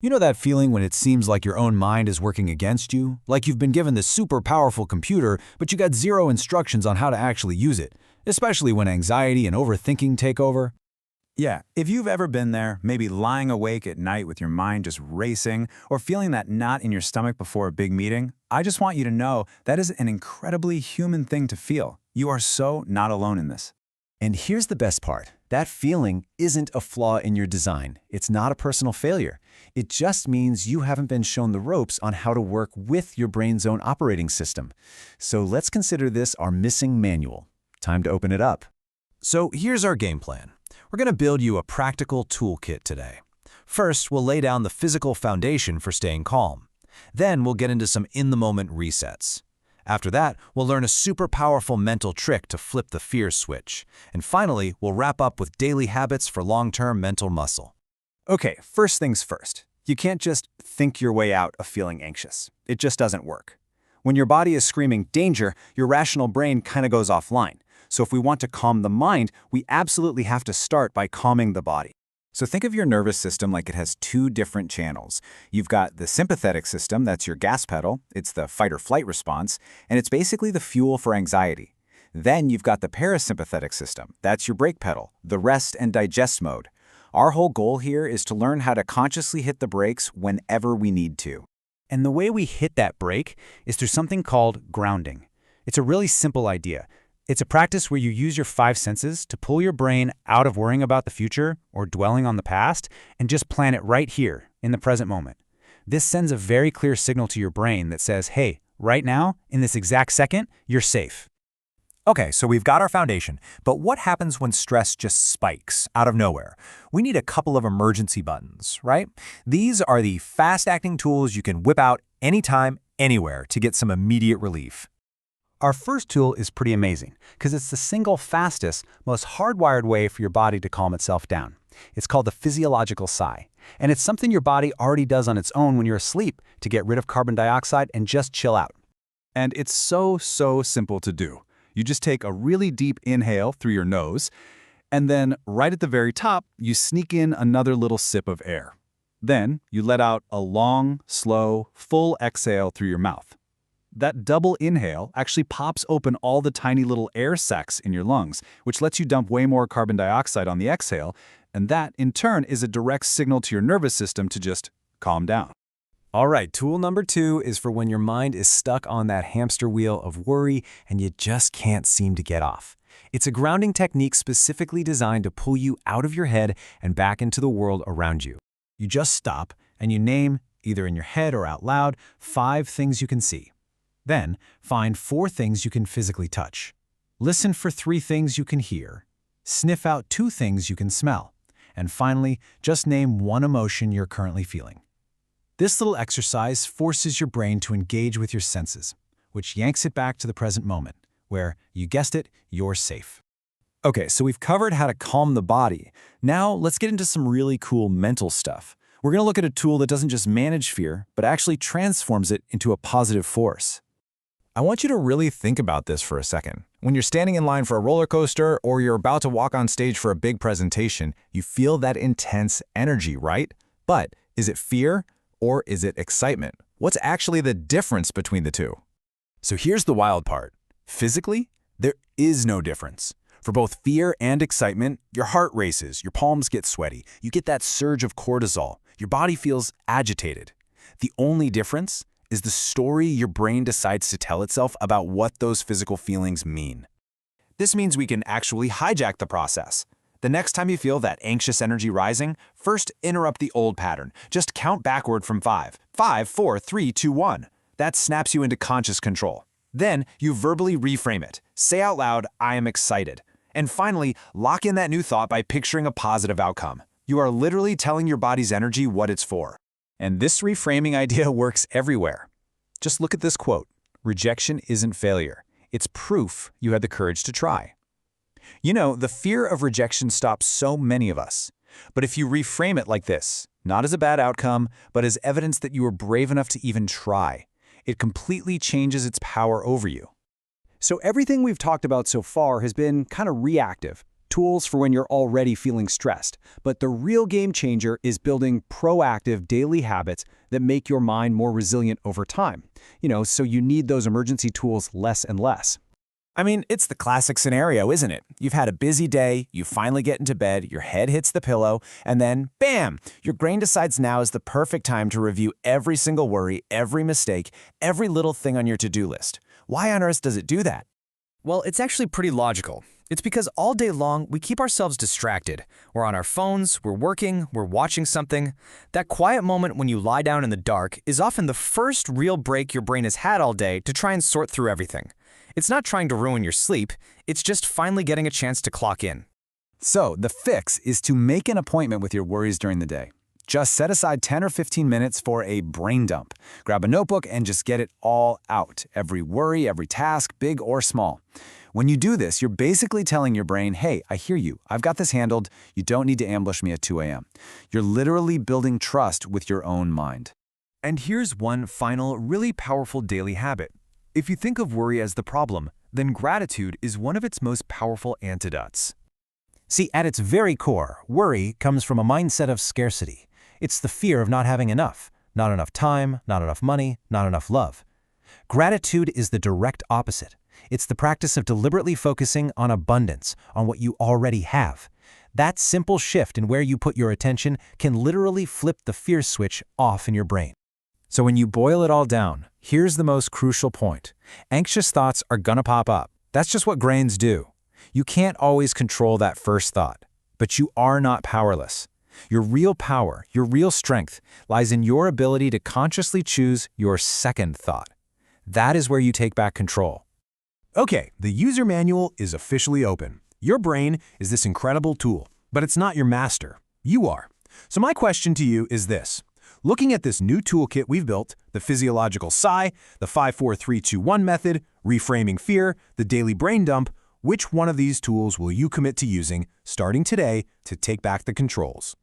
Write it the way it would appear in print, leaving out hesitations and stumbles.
You know that feeling when it seems like your own mind is working against you? Like you've been given this super powerful computer, but you got zero instructions on how to actually use it, especially when anxiety and overthinking take over? Yeah, if you've ever been there, maybe lying awake at night with your mind just racing, or feeling that knot in your stomach before a big meeting, I just want you to know that is an incredibly human thing to feel. You are so not alone in this. And here's the best part. That feeling isn't a flaw in your design. It's not a personal failure. It just means you haven't been shown the ropes on how to work with your brain's own operating system. So let's consider this our missing manual. Time to open it up. So here's our game plan. We're going to build you a practical toolkit today. First, we'll lay down the physical foundation for staying calm. Then we'll get into some in-the-moment resets. After that, we'll learn a super powerful mental trick to flip the fear switch. And finally, we'll wrap up with daily habits for long-term mental muscle. Okay, first things first. You can't just think your way out of feeling anxious. It just doesn't work. When your body is screaming danger, your rational brain kind of goes offline. So if we want to calm the mind, we absolutely have to start by calming the body. So think of your nervous system like it has two different channels. You've got the sympathetic system, that's your gas pedal, it's the fight or flight response, and it's basically the fuel for anxiety. Then you've got the parasympathetic system, that's your brake pedal, the rest and digest mode. Our whole goal here is to learn how to consciously hit the brakes whenever we need to. And the way we hit that brake is through something called grounding. It's a really simple idea. It's a practice where you use your five senses to pull your brain out of worrying about the future or dwelling on the past and just plant it right here in the present moment. This sends a very clear signal to your brain that says, hey, right now, in this exact second, you're safe. Okay, so we've got our foundation, but what happens when stress just spikes out of nowhere? We need a couple of emergency buttons, right? These are the fast-acting tools you can whip out anytime, anywhere to get some immediate relief. Our first tool is pretty amazing because it's the single fastest, most hardwired way for your body to calm itself down. It's called the physiological sigh, and it's something your body already does on its own when you're asleep to get rid of carbon dioxide and just chill out. And it's so simple to do. You just take a really deep inhale through your nose, and then right at the very top, you sneak in another little sip of air. Then you let out a long, slow, full exhale through your mouth. That double inhale actually pops open all the tiny little air sacs in your lungs, which lets you dump way more carbon dioxide on the exhale, and that, in turn, is a direct signal to your nervous system to just calm down. All right, tool number 2 is for when your mind is stuck on that hamster wheel of worry and you just can't seem to get off. It's a grounding technique specifically designed to pull you out of your head and back into the world around you. You just stop and you name, either in your head or out loud, 5 things you can see. Then, find 4 things you can physically touch. Listen for 3 things you can hear. Sniff out 2 things you can smell. And finally, just name 1 emotion you're currently feeling. This little exercise forces your brain to engage with your senses, which yanks it back to the present moment, where, you guessed it, you're safe. Okay, so we've covered how to calm the body. Now let's get into some really cool mental stuff. We're going to look at a tool that doesn't just manage fear, but actually transforms it into a positive force. I want you to really think about this for a second. When you're standing in line for a roller coaster or you're about to walk on stage for a big presentation, you feel that intense energy, right? But is it fear or is it excitement? What's actually the difference between the two? So here's the wild part. Physically, there is no difference. For both fear and excitement, your heart races, your palms get sweaty, you get that surge of cortisol, your body feels agitated. The only difference is the story your brain decides to tell itself about what those physical feelings mean. This means we can actually hijack the process. The next time you feel that anxious energy rising, first interrupt the old pattern. Just count backward from 5. 5, 4, 3, 2, 1. That snaps you into conscious control. Then you verbally reframe it. Say out loud, I am excited. And finally, lock in that new thought by picturing a positive outcome. You are literally telling your body's energy what it's for. And this reframing idea works everywhere. Just look at this quote. Rejection isn't failure. It's proof you had the courage to try. You know, the fear of rejection stops so many of us. But if you reframe it like this, not as a bad outcome, but as evidence that you were brave enough to even try, it completely changes its power over you. So everything we've talked about so far has been kind of reactive. tools for when you're already feeling stressed. But the real game changer is building proactive daily habits that make your mind more resilient over time. So you need those emergency tools less and less. I mean, it's the classic scenario, isn't it? You've had a busy day, you finally get into bed, your head hits the pillow, and then, bam! Your brain decides now is the perfect time to review every single worry, every mistake, every little thing on your to-do list. Why on earth does it do that? Well, it's actually pretty logical. It's because all day long, we keep ourselves distracted. We're on our phones, we're working, we're watching something. That quiet moment when you lie down in the dark is often the first real break your brain has had all day to try and sort through everything. It's not trying to ruin your sleep, it's just finally getting a chance to clock in. So, the fix is to make an appointment with your worries during the day. Just set aside 10 or 15 minutes for a brain dump. Grab a notebook and just get it all out. Every worry, every task, big or small. When you do this, you're basically telling your brain, hey, I hear you. I've got this handled. You don't need to ambush me at 2 a.m. You're literally building trust with your own mind. And here's one final, really powerful daily habit. If you think of worry as the problem, then gratitude is one of its most powerful antidotes. See, at its very core, worry comes from a mindset of scarcity. It's the fear of not having enough. Not enough time, not enough money, not enough love. Gratitude is the direct opposite. It's the practice of deliberately focusing on abundance, on what you already have. That simple shift in where you put your attention can literally flip the fear switch off in your brain. So when you boil it all down, here's the most crucial point. Anxious thoughts are gonna pop up. That's just what brains do. You can't always control that first thought, but you are not powerless. Your real power, your real strength, lies in your ability to consciously choose your second thought. That is where you take back control. Okay, the user manual is officially open. Your brain is this incredible tool, but it's not your master. You are. So my question to you is this. Looking at this new toolkit we've built, the physiological sigh, the 5-4-3-2-1 method, reframing fear, the daily brain dump, which one of these tools will you commit to using starting today to take back the controls?